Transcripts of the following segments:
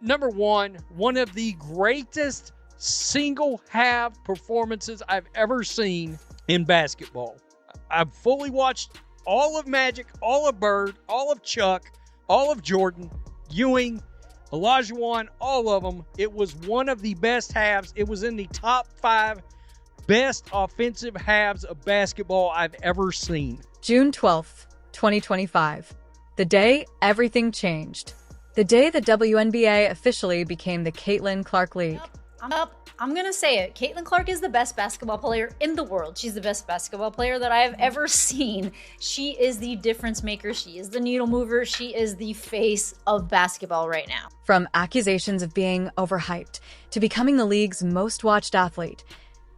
Number one of the greatest single half performances I've ever seen in basketball. I've fully watched all of Magic, all of Bird, all of Chuck, all of Jordan, Ewing, Olajuwon, all of them. It was one of the best halves. It was in the top 5 best offensive halves of basketball I've ever seen. June 12th, 2025. The day everything changed. The day the WNBA officially became the Caitlin Clark League. I'm going to say it. Caitlin Clark is the best basketball player in the world. She's the best basketball player that I have ever seen. She is the difference maker. She is the needle mover. She is the face of basketball right now. From accusations of being overhyped to becoming the league's most watched athlete,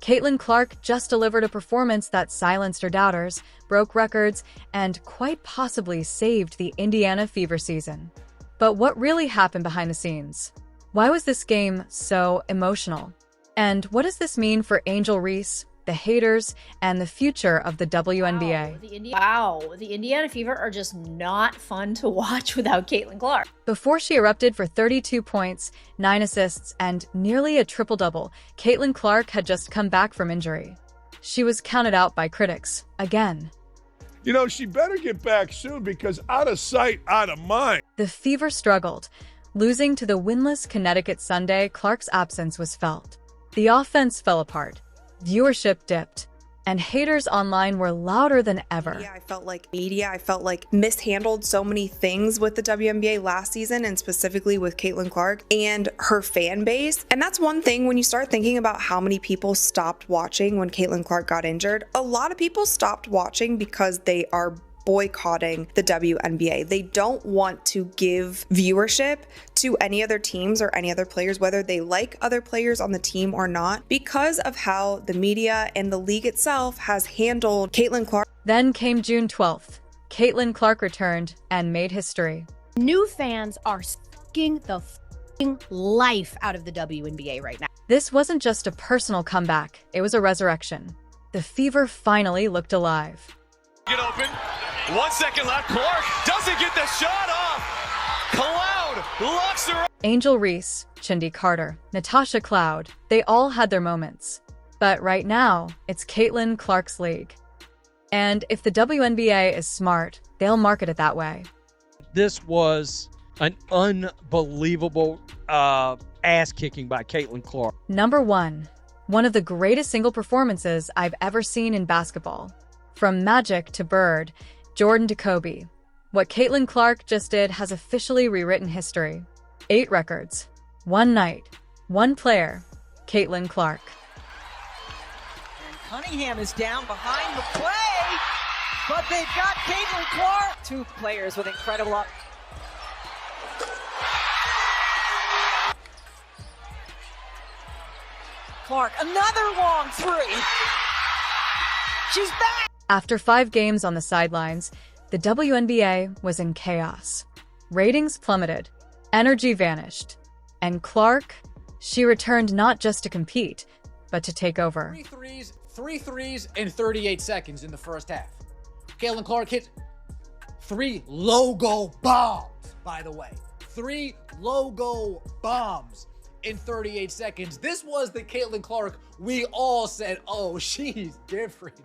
Caitlin Clark just delivered a performance that silenced her doubters, broke records, and quite possibly saved the Indiana Fever season. But what really happened behind the scenes? Why was this game so emotional? And what does this mean for Angel Reese, the haters, and the future of the WNBA? The Indiana Fever are just not fun to watch without Caitlin Clark. Before she erupted for 32 points, 9 assists, and nearly a triple-double, Caitlin Clark had just come back from injury. She was counted out by critics, again. You know, she better get back soon because out of sight, out of mind. The Fever struggled. Losing to the winless Connecticut Sunday, Clark's absence was felt. The offense fell apart, viewership dipped, and haters online were louder than ever. I felt like mishandled so many things with the WNBA last season, and specifically with Caitlin Clark and her fan base. And that's one thing when you start thinking about how many people stopped watching when Caitlin Clark got injured. A lot of people stopped watching because they are boycotting the WNBA. They don't want to give viewership to any other teams or any other players, whether they like other players on the team or not, because of how the media and the league itself has handled Caitlin Clark. Then came June 12th. Caitlin Clark returned and made history. New fans are sucking the life out of the WNBA right now. This wasn't just a personal comeback, it was a resurrection. The Fever finally looked alive. Get open. 1 second left. Clark doesn't get the shot off. Cloud locks her up. Angel Reese, Chindy Carter, Natasha Cloud, they all had their moments. But right now, it's Caitlin Clark's league. And if the WNBA is smart, they'll market it that way. This was an unbelievable ass-kicking by Caitlin Clark. Number 1. One of the greatest single performances I've ever seen in basketball. From Magic to Bird, Jordan to Kobe, what Caitlin Clark just did has officially rewritten history. 8 records, 1 night, 1 player, Caitlin Clark. And Cunningham is down behind the play, but they've got Caitlin Clark. 2 players with incredible up. Clark, another long 3. She's back. After 5 games on the sidelines, the WNBA was in chaos. Ratings plummeted, energy vanished, and Clark, she returned not just to compete, but to take over. 3 threes in 38 seconds in the first half. Caitlin Clark hit 3 logo bombs, by the way. 3 logo bombs in 38 seconds. This was the Caitlin Clark we all said, oh, she's different.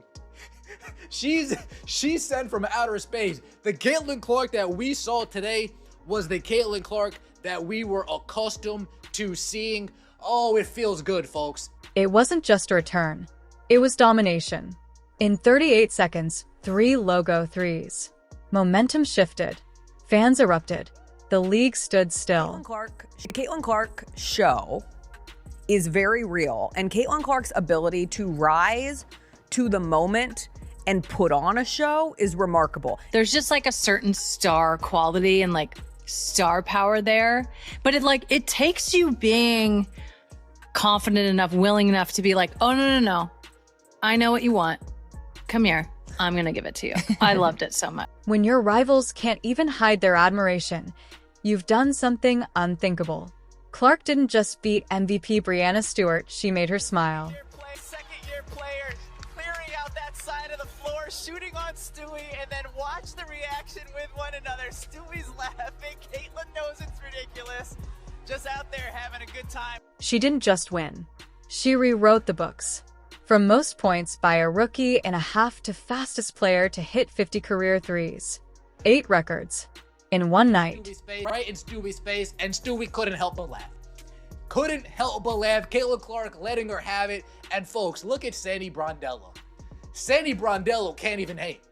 She's sent from outer space. The Caitlin Clark that we saw today was the Caitlin Clark that we were accustomed to seeing. Oh, it feels good, folks. It wasn't just a return. It was domination. In 38 seconds, 3 logo threes. Momentum shifted. Fans erupted. The league stood still. Caitlin Clark show is very real, and Caitlin Clark's ability to rise to the moment and put on a show is remarkable. There's just like a certain star quality and like star power there, but it takes you being confident enough, willing enough to be like, oh, no. I know what you want. Come here. I'm going to give it to you. I loved it so much. When your rivals can't even hide their admiration, you've done something unthinkable. Clark didn't just beat MVP Breanna Stewart, she made her smile. Second-year player clearing out that side of the floor, shooting on Stewie, and then watch the reaction with one another. Stewie's laughing. Caitlin knows it's ridiculous. just out there having a good time. She didn't just win. She rewrote the books. From most points by a rookie and a half to fastest player to hit 50 career threes. 8 records. In one night. Stewie's face, right in Stewie's face, and Stewie couldn't help but laugh. Couldn't help but laugh. Caitlin Clark letting her have it. And folks, look at Sandy Brondello. Sandy Brondello can't even hate.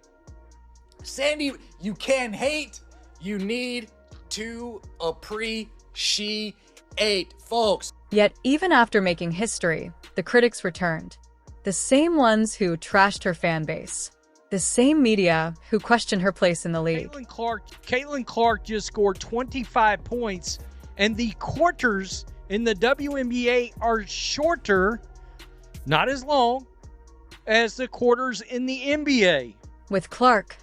Sandy, you can hate. You need to appreciate, folks. Yet even after making history, the critics returned. The same ones who trashed her fan base. The same media who questioned her place in the league. Caitlin Clark just scored 25 points, and the quarters in the WNBA are shorter, not as long, as the quarters in the NBA. With Clark,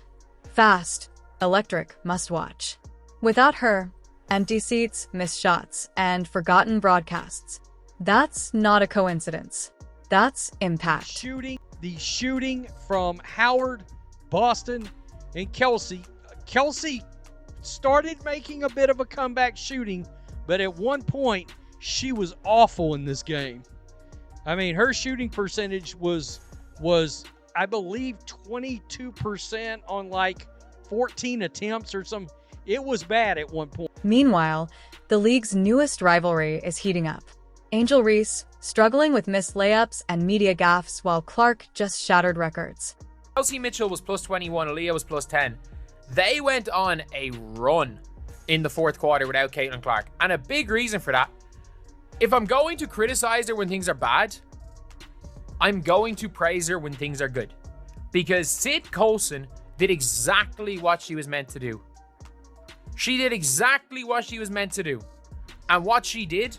fast, electric, must-watch. Without her, empty seats, missed shots, and forgotten broadcasts. That's not a coincidence. That's impact. The shooting from Howard, Boston, and Kelsey. Kelsey started making a bit of a comeback shooting, but at one point, she was awful in this game. I mean, her shooting percentage was I believe, 22% on like 14 attempts or something. It was bad at one point. Meanwhile, the league's newest rivalry is heating up. Angel Reese struggling with missed layups and media gaffes while Clark just shattered records. Chelsea Mitchell was plus 21, Aaliyah was plus 10. They went on a run in the fourth quarter without Caitlin Clark. And a big reason for that, if I'm going to criticize her when things are bad, I'm going to praise her when things are good. Because Sid Colson did exactly what she was meant to do. She did exactly what she was meant to do. And what she did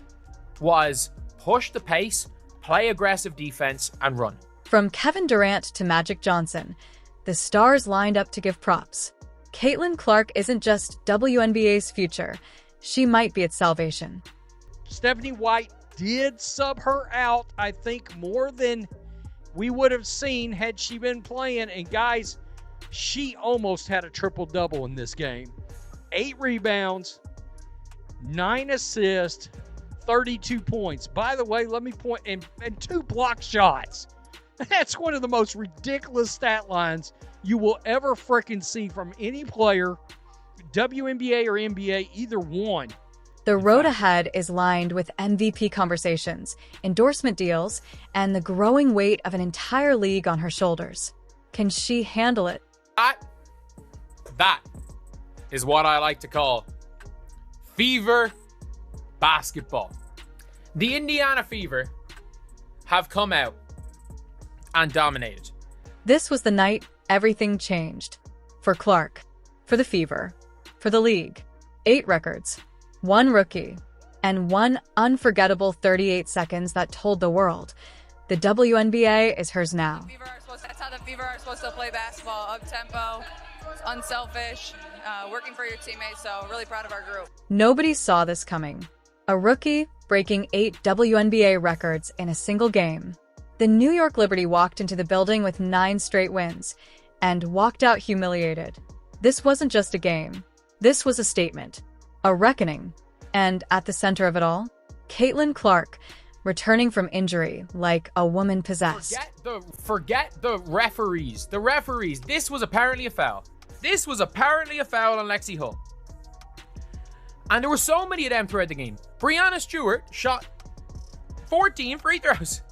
was push the pace, play aggressive defense, and run. From Kevin Durant to Magic Johnson, the stars lined up to give props. Caitlin Clark isn't just WNBA's future. She might be its salvation. Stephanie White did sub her out, I think, more than we would have seen had she been playing. And guys, she almost had a triple-double in this game. 8 rebounds, 9 assists, 32 points. By the way, let me point, and 2 block shots. That's one of the most ridiculous stat lines you will ever freaking see from any player, WNBA or NBA, either one. The road ahead is lined with MVP conversations, endorsement deals, and the growing weight of an entire league on her shoulders. Can she handle it? That is what I like to call Fever basketball. The Indiana Fever have come out and dominated. This was the night everything changed. For Clark, for the Fever, for the league. 8 records, 1 rookie, and 1 unforgettable 38 seconds that told the world the WNBA is hers now. That's how the Fever are supposed to play basketball, up-tempo, unselfish, working for your teammates, so really proud of our group. Nobody saw this coming. A rookie breaking 8 WNBA records in a single game. The New York Liberty walked into the building with 9 straight wins and walked out humiliated. This wasn't just a game. This was a statement, a reckoning. And at the center of it all, Caitlin Clark, returning from injury like a woman possessed. Forget the referees. The referees. This was apparently a foul. This was apparently a foul on Lexi Hull. And there were so many of them throughout the game. Breanna Stewart shot 14 free throws.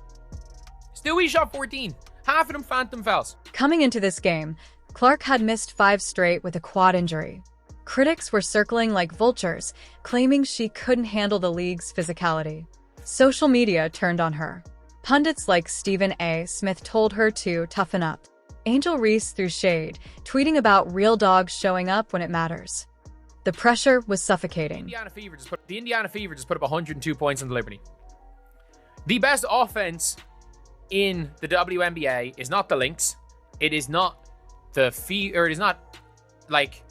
Stewie shot 14. Half of them phantom fouls. Coming into this game, Clark had missed 5 straight with a quad injury. Critics were circling like vultures, claiming she couldn't handle the league's physicality. Social media turned on her. Pundits like Stephen A. Smith told her to toughen up. Angel Reese threw shade, tweeting about real dogs showing up when it matters. The pressure was suffocating. The Indiana Fever just put up 102 points on the Liberty. The best offense in the WNBA is not the Lynx. It is not the it is not like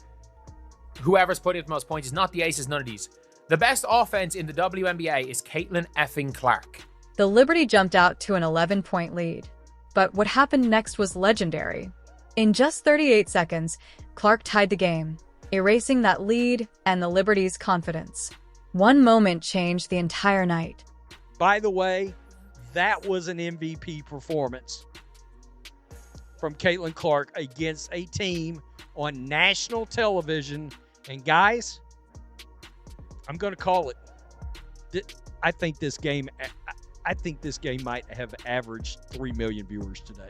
whoever's putting up the most points. It's not the Aces, none of these. The best offense in the WNBA is Caitlin effing Clark. The Liberty jumped out to an 11-point lead. But what happened next was legendary. In just 38 seconds, Clark tied the game, erasing that lead and the Liberty's confidence. One moment changed the entire night. By the way, that was an MVP performance from Caitlin Clark against a team on national television. And guys, I'm going to call it. I think this game might have averaged 3 million viewers today.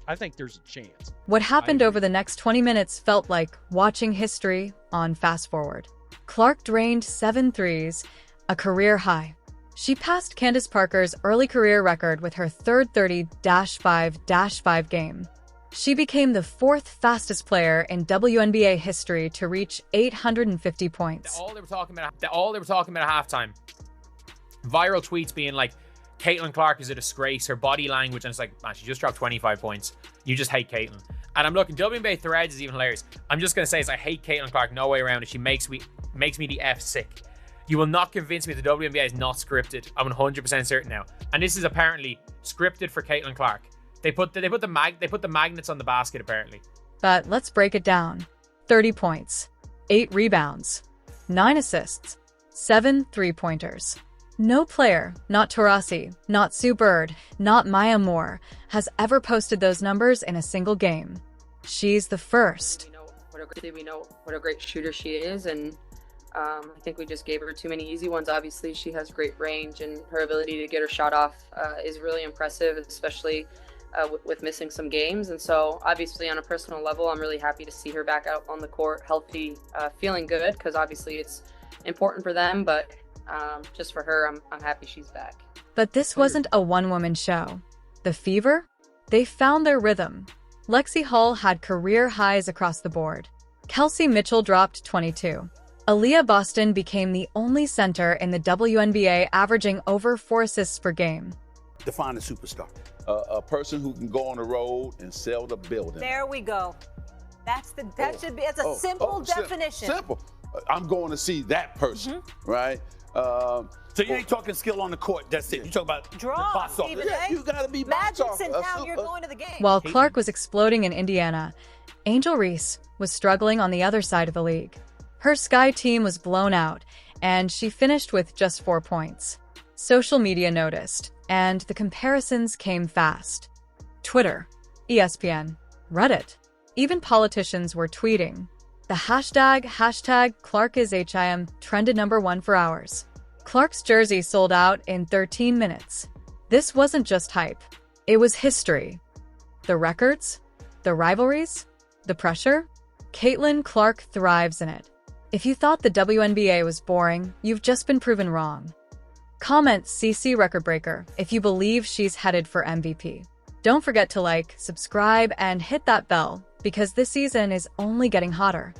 I think there's a chance. What happened over the next 20 minutes felt like watching history on fast forward. Clark drained 7 threes, a career high. She passed Candace Parker's early career record with her third 30-5-5 game. She became the 4th fastest player in WNBA history to reach 850 points. All they were talking about at halftime. Viral tweets being like, Caitlin Clark is a disgrace, her body language, and it's like, man, she just dropped 25 points. You just hate Caitlin. And I'm looking, WNBA threads is even hilarious. I'm just going to say is I hate Caitlin Clark, no way around it. She makes me the F sick. You will not convince me the WNBA is not scripted. I'm 100% certain now. And this is apparently scripted for Caitlin Clark. They put the magnets on the basket apparently. But let's break it down. 30 points, 8 rebounds, 9 assists, 7 three-pointers. No player, not Taurasi, not Sue Bird, not Maya Moore, has ever posted those numbers in a single game. She's the first. We know what a great shooter she is, and I think we just gave her too many easy ones. Obviously, she has great range, and her ability to get her shot off is really impressive, especially with missing some games. And so, obviously, on a personal level, I'm really happy to see her back out on the court, healthy, feeling good, because obviously it's important for them, but just for her, I'm happy she's back. But this wasn't a one-woman show. The Fever? They found their rhythm. Lexi Hall had career highs across the board. Kelsey Mitchell dropped 22. Aaliyah Boston became the only center in the WNBA averaging over 4 assists per game. Define a superstar. A person who can go on the road and sell the building. There we go. It's a simple definition. Simple. I'm going to see that person, right? So you ain't talking skill on the court. That's it. You talk about draw. You got to be Magic's in town. You're going to the game. While Clark was exploding in Indiana, Angel Reese was struggling on the other side of the league. Her Sky team was blown out, and she finished with just 4 points. Social media noticed, and the comparisons came fast. Twitter, ESPN, Reddit, even politicians were tweeting. The hashtag #ClarkIsHIM trended #1 for hours. Clark's jersey sold out in 13 minutes. This wasn't just hype. It was history. The records, the rivalries, the pressure. Caitlin Clark thrives in it. If you thought the WNBA was boring, you've just been proven wrong. Comment CC Record Breaker if you believe she's headed for MVP. Don't forget to like, subscribe, and hit that bell, because this season is only getting hotter.